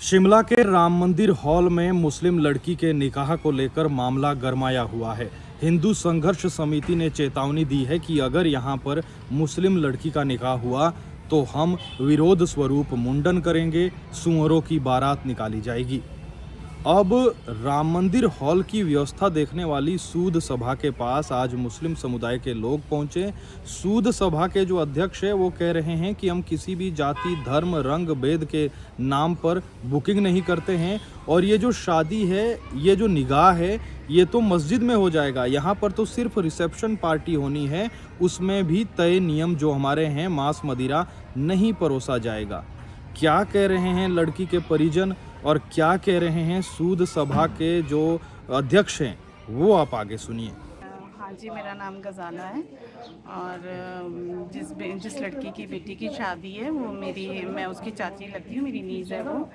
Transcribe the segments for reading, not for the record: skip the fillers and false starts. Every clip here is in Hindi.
शिमला के राम मंदिर हॉल में मुस्लिम लड़की के निकाह को लेकर मामला गरमाया हुआ है। हिंदू संघर्ष समिति ने चेतावनी दी है कि अगर यहां पर मुस्लिम लड़की का निकाह हुआ तो हम विरोध स्वरूप मुंडन करेंगे, सुअरों की बारात निकाली जाएगी। अब राम मंदिर हॉल की व्यवस्था देखने वाली सूद सभा के पास आज मुस्लिम समुदाय के लोग पहुंचे। सूद सभा के जो अध्यक्ष है वो कह रहे हैं कि हम किसी भी जाति, धर्म, रंग भेद के नाम पर बुकिंग नहीं करते हैं और ये जो शादी है, ये जो निगाह है, ये तो मस्जिद में हो जाएगा। यहाँ पर तो सिर्फ रिसेप्शन पार्टी होनी है, उसमें भी तय नियम जो हमारे हैं, मांस मदिरा नहीं परोसा जाएगा। क्या कह रहे हैं लड़की के परिजन और क्या कह रहे हैं सूद सभा के जो अध्यक्ष हैं, वो आप आगे सुनिए। हाँ जी, मेरा नाम गजाना है और जिस लड़की की बेटी की शादी है वो मैं उसकी चाची लगती हूँ, मेरी नीज है वो।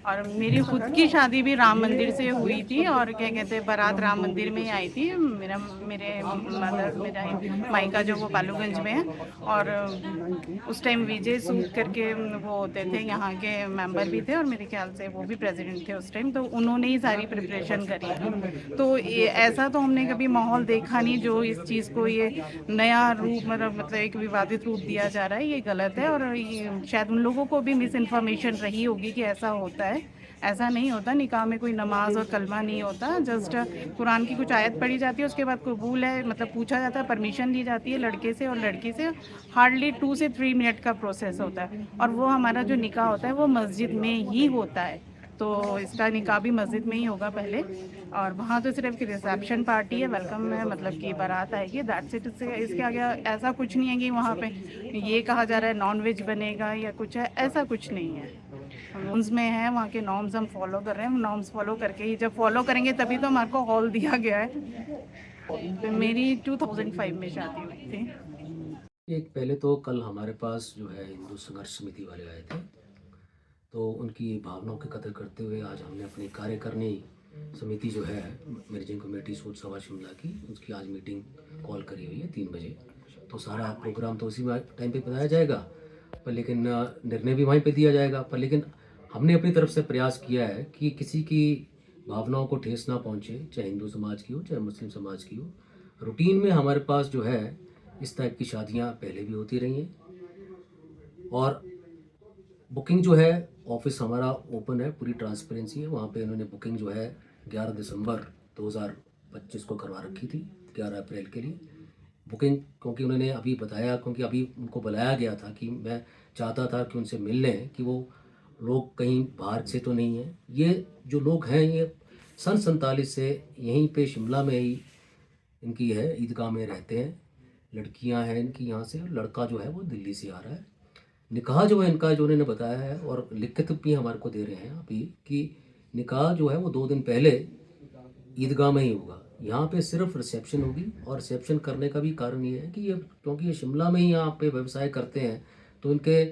और मेरी खुद की शादी भी राम मंदिर से हुई थी और क्या कहते हैं, बारात राम मंदिर में ही आई थी। मेरा मायका जो वो बालूगंज में है और उस टाइम विजय सूद करके वो होते थे, यहाँ के मेंबर भी थे और मेरे ख्याल से वो भी प्रेसिडेंट थे उस टाइम, तो उन्होंने ही सारी प्रिपरेशन करी थी। तो ये ऐसा तो हमने कभी माहौल देखा नहीं जो इस चीज़ को ये नया रूप मतलब एक विवादित रूप दिया जा रहा है, ये गलत है। और ये शायद उन लोगों को भी मिस इन्फॉर्मेशन रही होगी कि ऐसा होता है। ऐसा नहीं होता, निकाह में कोई नमाज और कलमा नहीं होता, जस्ट कुरान की कुछ आयत पढ़ी जाती है, उसके बाद कबूल है मतलब पूछा जाता है, परमिशन ली जाती है लड़के से और लड़की से। हार्डली 2 से 3 मिनट का प्रोसेस होता है और वो हमारा जो निकाह होता है वो मस्जिद में ही होता है। तो इसका निकाह भी मस्जिद में ही होगा पहले और वहाँ तो सिर्फ रिसेप्शन पार्टी है, वेलकम है, मतलब कि बारात आएगी, दैट्स इट। इसके आगे ऐसा कुछ नहीं है कि वहाँ पे ये कहा जा रहा है नॉन वेज बनेगा या कुछ है, ऐसा कुछ नहीं है। नॉर्म्स में है, वहाँ के नॉर्म्स हम फॉलो कर रहे हैं, नॉर्म्स फॉलो करके ही जब फॉलो करेंगे तभी तो हमारे को हॉल दिया गया है। मेरी 2005 में शादी हुई थी। एक पहले तो कल हमारे पास जो है हिंदू संघर्ष समिति वाले आए थे, तो उनकी भावनाओं की कदर करते हुए आज हमने अपनी कार्यकारिणी समिति जो है मैनेजिंग कमेटी सूद सभा शिमला की, उसकी आज मीटिंग कॉल करी हुई है 3 बजे। तो सारा प्रोग्राम तो उसी टाइम पे बताया जाएगा, पर लेकिन निर्णय भी वहीं पे दिया जाएगा। पर लेकिन हमने अपनी तरफ से प्रयास किया है कि किसी की भावनाओं को ठेस ना पहुँचे, चाहे हिंदू समाज की हो चाहे मुस्लिम समाज की हो। रूटीन में हमारे पास जो है इस टाइप की शादियाँ पहले भी होती रही हैं और बुकिंग जो है ऑफिस हमारा ओपन है, पूरी ट्रांसपेरेंसी है। वहाँ पे इन्होंने बुकिंग जो है 11 दिसंबर 2025 को करवा रखी थी, 11 अप्रैल के लिए बुकिंग, क्योंकि उन्होंने अभी बताया, क्योंकि अभी उनको बुलाया गया था कि मैं चाहता था कि उनसे मिल लें कि वो लोग कहीं बाहर से तो नहीं हैं। ये जो लोग हैं ये सन 47 से यहीं पे शिमला में ही इनकी है, ईदगाह में रहते हैं। लड़कियां हैं इनकी यहाँ से, लड़का जो है वो दिल्ली से आ रहा है। निकाह जो है इनका, जो उन्होंने बताया है और लिखित भी हमारे को दे रहे हैं अभी कि निकाह जो है वो 2 दिन पहले ईदगाह में ही होगा। यहाँ पे सिर्फ रिसेप्शन होगी और रिसेप्शन करने का भी कारण ये है कि ये क्योंकि ये शिमला में ही यहाँ पे व्यवसाय करते हैं, तो इनके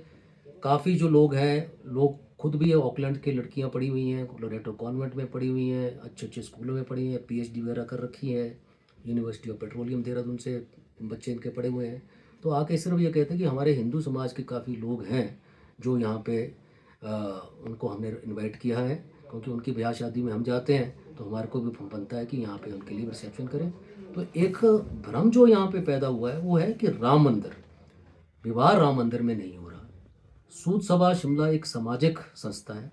काफ़ी जो लोग हैं, लोग खुद भी ऑकलैंड की लड़कियाँ पढ़ी हुई हैं, लोरेटो कॉन्वेंट में पढ़ी हुई हैं, अच्छे अच्छे स्कूलों में पढ़ी हैं, PhD वगैरह कर रखी हैं, यूनिवर्सिटी ऑफ पेट्रोलियम देहरादून से बच्चे इनके पढ़े हुए हैं। तो आके सिर्फ ये कहते हैं कि हमारे हिंदू समाज के काफ़ी लोग हैं जो यहाँ पे उनको हमने इनवाइट किया है, क्योंकि उनकी ब्याह शादी में हम जाते हैं तो हमारे को भी बनता है कि यहाँ पे उनके लिए रिसेप्शन करें। तो एक भ्रम जो यहाँ पे पैदा हुआ है वो है कि राम मंदिर, विवाह राम मंदिर में नहीं हो रहा। सूद सभा शिमला एक सामाजिक संस्था है।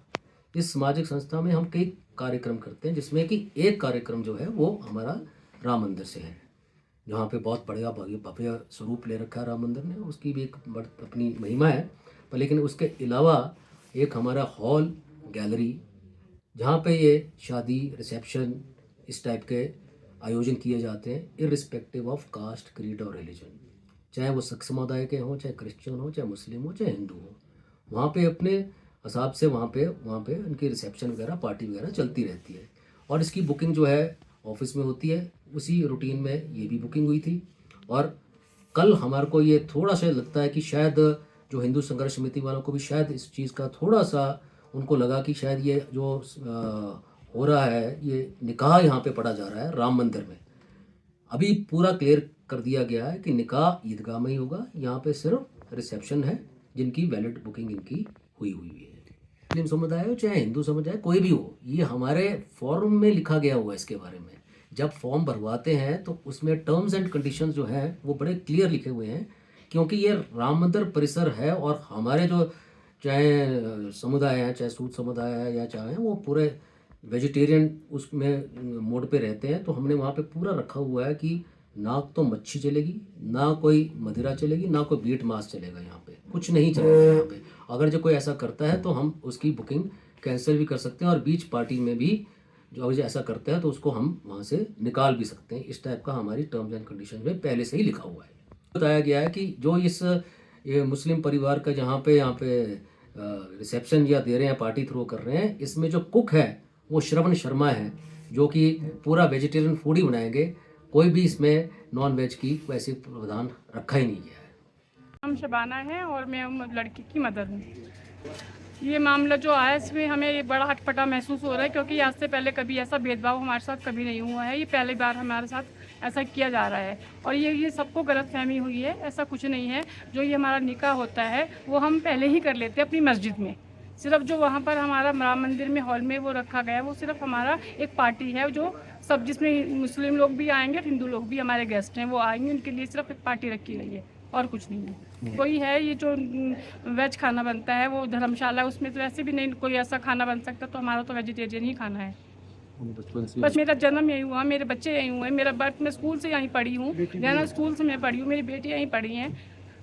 इस सामाजिक संस्था में हम कई कार्यक्रम करते हैं, जिसमें कि एक कार्यक्रम जो है वो हमारा राम मंदिर से है, जहाँ पे बहुत बढ़िया भव्य स्वरूप ले रखा है राम मंदिर ने, उसकी भी एक अपनी महिमा है। पर लेकिन उसके अलावा एक हमारा हॉल, गैलरी, जहाँ पे ये शादी, रिसेप्शन इस टाइप के आयोजन किए जाते हैं, इररिस्पेक्टिव ऑफ कास्ट, क्रीड और रिलीजन, चाहे वो सिख समुदाय के हों, चाहे क्रिश्चियन हो, चाहे मुस्लिम हो, चाहे हिंदू हो। वहाँ पे अपने हिसाब से वहाँ पे उनकी रिसेप्शन वगैरह, पार्टी वगैरह चलती रहती है और इसकी बुकिंग जो है ऑफिस में होती है। उसी रूटीन में ये भी बुकिंग हुई थी और कल हमारे को ये थोड़ा सा लगता है कि शायद जो हिंदू संघर्ष समिति वालों को भी शायद इस चीज़ का थोड़ा सा उनको लगा कि शायद ये जो हो रहा है, ये निकाह यहाँ पे पढ़ा जा रहा है राम मंदिर में। अभी पूरा क्लियर कर दिया गया है कि निकाह ईदगाह में ही होगा, यहाँ पे सिर्फ रिसेप्शन है जिनकी वैलिड बुकिंग इनकी हुई है। मुस्लिम समुदाय हो चाहे हिंदू समुदाय, कोई भी हो, ये हमारे फॉर्म में लिखा गया हुआ है इसके बारे में। जब फॉर्म भरवाते हैं तो उसमें टर्म्स एंड कंडीशंस जो हैं वो बड़े क्लियर लिखे हुए हैं, क्योंकि ये राम मंदिर परिसर है और हमारे जो चाहे समुदाय हैं, चाहे सूद समुदाय है या चाहे वो पूरे वेजिटेरियन उसमें मोड पे रहते हैं, तो हमने वहाँ पे पूरा रखा हुआ है कि ना तो मच्छी चलेगी, ना कोई मदिरा चलेगी, ना कोई मीट मांस चलेगा, यहाँ पे कुछ नहीं चलेगा यहाँ पे। अगर जो कोई ऐसा करता है तो हम उसकी बुकिंग कैंसिल भी कर सकते हैं और बीच पार्टी में भी जो अगर ऐसा करता है तो उसको हम वहाँ से निकाल भी सकते हैं। इस टाइप का हमारी टर्म्स एंड कंडीशन में पहले से ही लिखा हुआ है। बताया गया है कि जो ये मुस्लिम परिवार का यहाँ पे रिसेप्शन या दे रहे हैं, पार्टी थ्रो कर रहे हैं, इसमें जो कुक है वो श्रवण शर्मा है, जो कि पूरा वेजिटेरियन फूड ही बनाएंगे। कोई भी इसमें नॉन वेज की वैसे प्रावधान रखा ही नहीं गया है। नाम शबाना है और मैं लड़की की मदर हूँ। ये मामला जो आया इसमें हमें ये बड़ा अटपटा महसूस हो रहा है, क्योंकि आज से पहले कभी ऐसा भेदभाव हमारे साथ कभी नहीं हुआ है। ये पहली बार हमारे साथ ऐसा किया जा रहा है और ये सबको गलतफहमी हुई है। ऐसा कुछ नहीं है। जो ये हमारा निकाह होता है वो हम पहले ही कर लेते हैं अपनी मस्जिद में। सिर्फ जो वहाँ पर हमारा राम मंदिर में हॉल में वो रखा गया है वो सिर्फ हमारा एक पार्टी है, जो सब जिसमें मुस्लिम लोग भी आएंगे, हिंदू लोग भी हमारे गेस्ट हैं वो आएंगे, उनके लिए सिर्फ एक पार्टी रखी गई है और कुछ नहीं है। कोई है ये जो वेज खाना बनता है वो धर्मशाला, उसमें तो वैसे भी नहीं कोई ऐसा खाना बन सकता, तो हमारा तो वेजिटेरियन ही खाना है। बस मेरा जन्म यहीं हुआ, मेरे बच्चे यहीं हुए, मेरा बर्थ मैं स्कूल से यहीं पढ़ी हूँ, रहना स्कूल से मैं पढ़ी हूँ, मेरी बेटी यहीं पढ़ी हैं,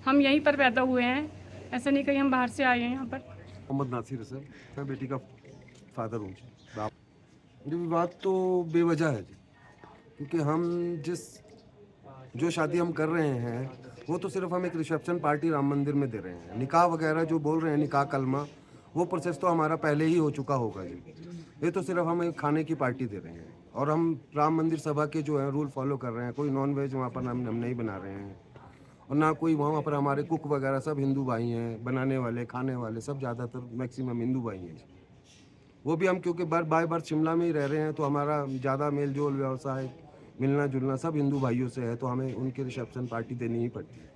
हम यहीं पर पैदा हुए हैं। ऐसा नहीं कहीं हम बाहर से आए हैं यहाँ पर। मोहम्मद नासिर है सर, मैं बेटी का फादर हूँ जी। ये विवाद तो बेवजह है जी, क्योंकि हम जो शादी हम कर रहे हैं वो तो सिर्फ हम एक रिसेप्शन पार्टी राम मंदिर में दे रहे हैं। निकाह वगैरह जो बोल रहे हैं, निकाह कलमा, वो प्रोसेस तो हमारा पहले ही हो चुका होगा जी। ये तो सिर्फ हम एक खाने की पार्टी दे रहे हैं और हम राम मंदिर सभा के जो है रूल फॉलो कर रहे हैं। कोई नॉन वेज वहाँ पर हम नहीं बना रहे हैं और ना कोई वहाँ पर हमारे कुक वगैरह सब हिंदू भाई हैं, बनाने वाले खाने वाले सब ज़्यादातर मैक्सिमम हिंदू भाई हैं जी। वो भी हम क्योंकि बाय बर्थ शिमला में ही रह रहे हैं, तो हमारा ज़्यादा मेल जोल व्यवसाय मिलना जुलना सब हिंदू भाइयों से है, तो हमें उनके रिसेप्शन पार्टी देनी ही पड़ती है।